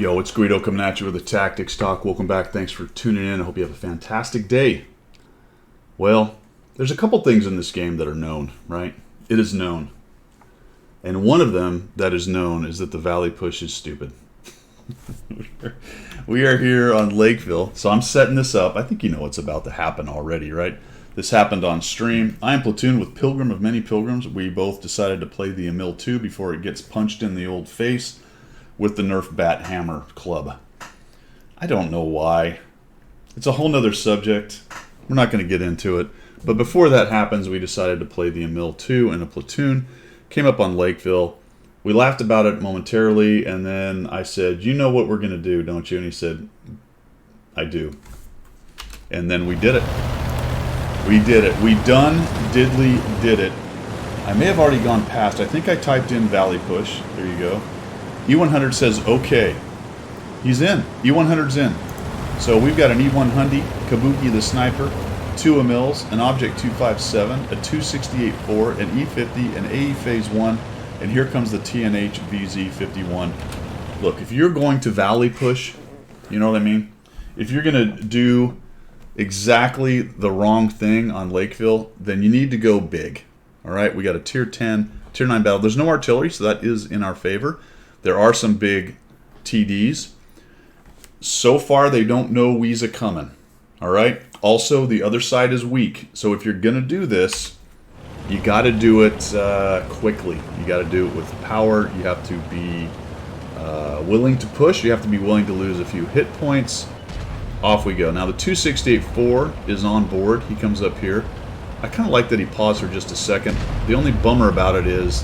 Yo, it's Guido coming at you with a Tactics Talk. Welcome back. Thanks for tuning in. I hope you have a fantastic day. Well, there's a couple things in this game that are known, right? It is known. And one of them that is known is that the Valley Push is stupid. We are here on Lakeville, so I'm setting this up. I think you know what's about to happen already, right? This happened on stream. I am platooned with Pilgrim of Many Pilgrims. We both decided to play the Emil 2 before it gets punched in the old face with the Nerf Bat Hammer Club. I don't know why. It's a whole nother subject. We're not going to get into it. But before that happens, we decided to play the Emil 2 in a platoon. Came up on Lakeville. We laughed about it momentarily, and then I said, you know what we're going to do, don't you? And he said, I do. And then we did it. We did it. We done diddly did it. I may have already gone past. I think I typed in Valley Push. There you go. E100 says okay. He's in. E100's in. So we've got an E100, Kabuki the Sniper, 2 Emils, an Object 257, a 268-4, an E50, an AE Phase 1, and here comes the TNH VZ51. Look, if you're going to Valley Push, you know what I mean? If you're going to do exactly the wrong thing on Lakeville, then you need to go big. All right, we got a Tier 10, Tier 9 battle. There's no artillery, so that is in our favor. There are some big TDs. So far, they don't know Weeza coming. All right? Also, the other side is weak. So if you're going to do this, you got to do it quickly. You got to do it with power. You have to be willing to push. You have to be willing to lose a few hit points. Off we go. Now, the 268-4 is on board. He comes up here. I kind of like that he paused for just a second. The only bummer about it is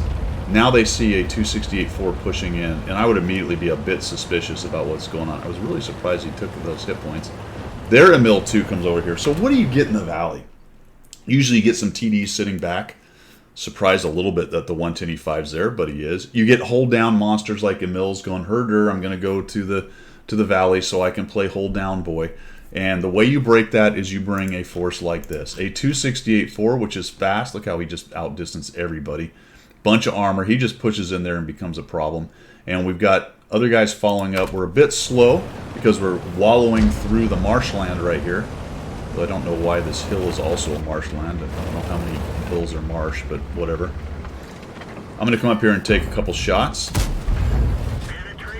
now they see a 268-4 pushing in, and I would immediately be a bit suspicious about what's going on. I was really surprised he took those hit points. Their Emil 2 comes over here. So what do you get in the Valley? Usually you get some TDs sitting back. Surprised a little bit that the 110E5's there, but he is. You get hold down monsters like Emil's going, herder, I'm going to go to the Valley so I can play hold down boy. And the way you break that is you bring a force like this. A 268-4, which is fast. Look how he just outdistanced everybody. Bunch of armor. He just pushes in there and becomes a problem. And we've got other guys following up. We're a bit slow because we're wallowing through the marshland right here. Though I don't know why this hill is also a marshland. I don't know how many hills are marsh, but whatever. I'm going to come up here and take a couple shots.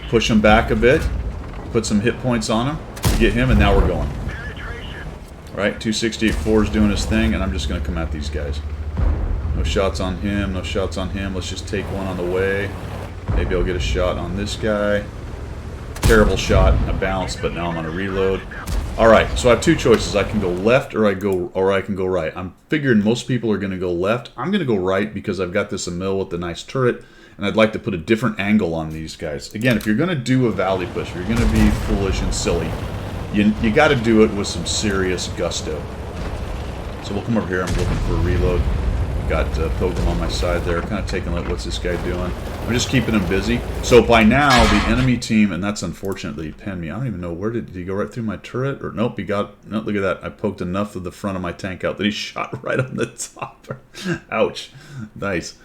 Push him back a bit. Put some hit points on him. Get him, and now we're going. Alright, 268-4 is doing his thing, and I'm just going to come at these guys. No shots on him, no shots on him. Let's just take one on the way. Maybe I'll get a shot on this guy. Terrible shot. I bounced, but now I'm on a reload. Alright, so I have two choices. I can go left or I can go right. I'm figuring most people are going to go left. I'm going to go right because I've got this Emil with the nice turret, and I'd like to put a different angle on these guys. Again, if you're going to do a Valley Push, if you're going to be foolish and silly, you got to do it with some serious gusto. So we'll come over here. I'm looking for a reload. Got Pilgrim on my side there, kind of taking a look. What's this guy doing? I'm just keeping him busy. So by now, the enemy team, and that's unfortunate that he pinned me. I don't even know where did he go right through my turret? Or nope, he got. No, look at that. I poked enough of the front of my tank out that he shot right on the top. Ouch. Nice.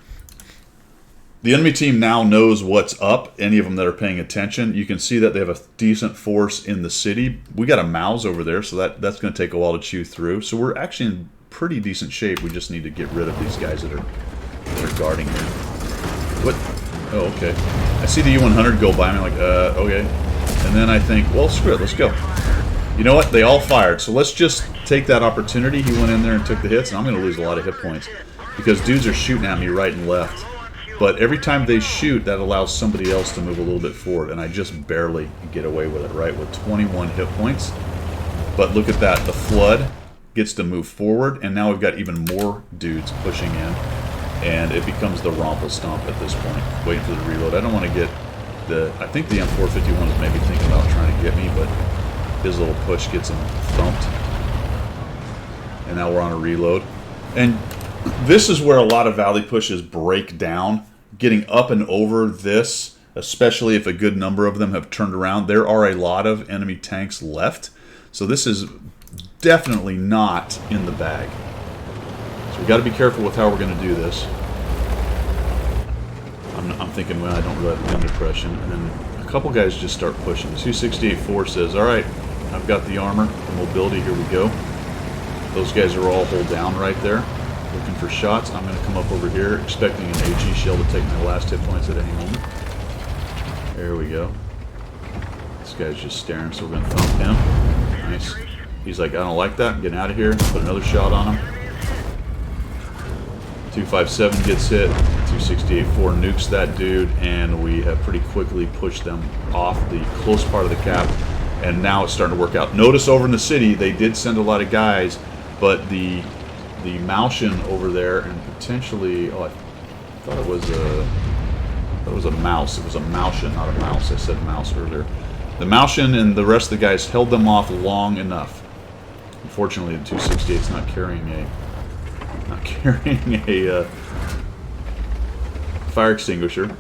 The enemy team now knows what's up, any of them that are paying attention. You can see that they have a decent force in the city. We got a Mouse over there, so that's going to take a while to chew through. So we're actually in pretty decent shape. We just need to get rid of these guys that are guarding here. What? Oh, okay. I see the U100 go by me, like, okay. And then I think, well, screw it, let's go. You know what? They all fired, so let's just take that opportunity. He went in there and took the hits, and I'm going to lose a lot of hit points because dudes are shooting at me right and left. But every time they shoot, that allows somebody else to move a little bit forward, and I just barely get away with it, right, with 21 hit points. But look at that. The Flood gets to move forward, and now we've got even more dudes pushing in, and it becomes the Romple Stomp at this point. Waiting for the reload. I don't want to get the... I think the M451 is maybe thinking about trying to get me, but his little push gets him thumped. And now we're on a reload. And this is where a lot of Valley Pushes break down. Getting up and over this, especially if a good number of them have turned around. There are a lot of enemy tanks left, so this is definitely not in the bag. So we've got to be careful with how we're going to do this. I'm thinking, well, I don't really have gun depression, and then couple guys just start pushing. The 268-4 says, all right, I've got the armor, the mobility, here we go. Those guys are all hold down right there, looking for shots. I'm going to come up over here, expecting an AG shell to take my last hit points at any moment. There we go. This guy's just staring, so we're going to thump him. Nice. He's like, I don't like that. I'm getting out of here. Put another shot on him. 257 gets hit. 268-4 nukes that dude, and we have pretty quickly pushed them off the close part of the cap, and now it's starting to work out. Notice over in the city, they did send a lot of guys, but the Maushan over there, and potentially, oh, I thought it was a mouse. It was a Maushan, not a mouse. I said mouse earlier. The Maushan and the rest of the guys held them off long enough. Unfortunately, the 268's not carrying a fire extinguisher.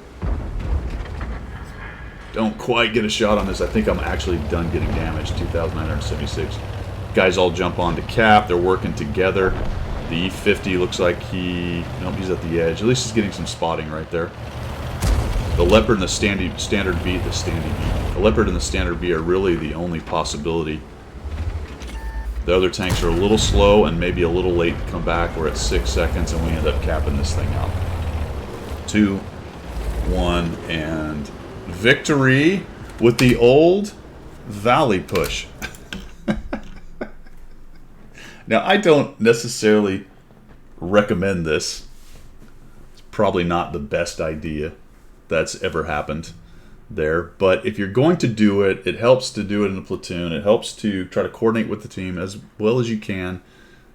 Don't quite get a shot on this. I think I'm actually done getting damaged. 2,976. Guys all jump onto cap. They're working together. The E50 looks like nope, he's at the edge. At least he's getting some spotting right there. The Leopard and the Standard B, the Leopard and the Standard B are really the only possibility. The other tanks are a little slow and maybe a little late to come back. We're at 6 seconds and we end up capping this thing out. 2, 1, and victory with the old Valley push. Now, I don't necessarily recommend this. It's probably not the best idea that's ever happened there, but if you're going to do it, it helps to do it in a platoon. It helps to try to coordinate with the team as well as you can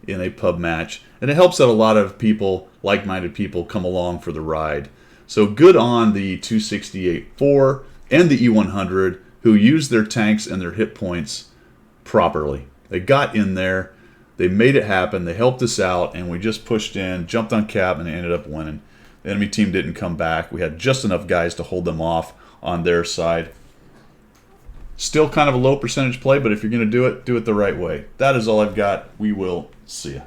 in a pub match, and it helps that a lot of people, like-minded people, come along for the ride. So good on the 268-4 and the E100 who used their tanks and their hit points properly. They got in there, they made it happen, they helped us out, and we just pushed in, jumped on cap, and ended up winning. The enemy team didn't come back. We had just enough guys to hold them off on their side. Still kind of a low percentage play, but if you're going to do it the right way. That is all I've got. We will see ya.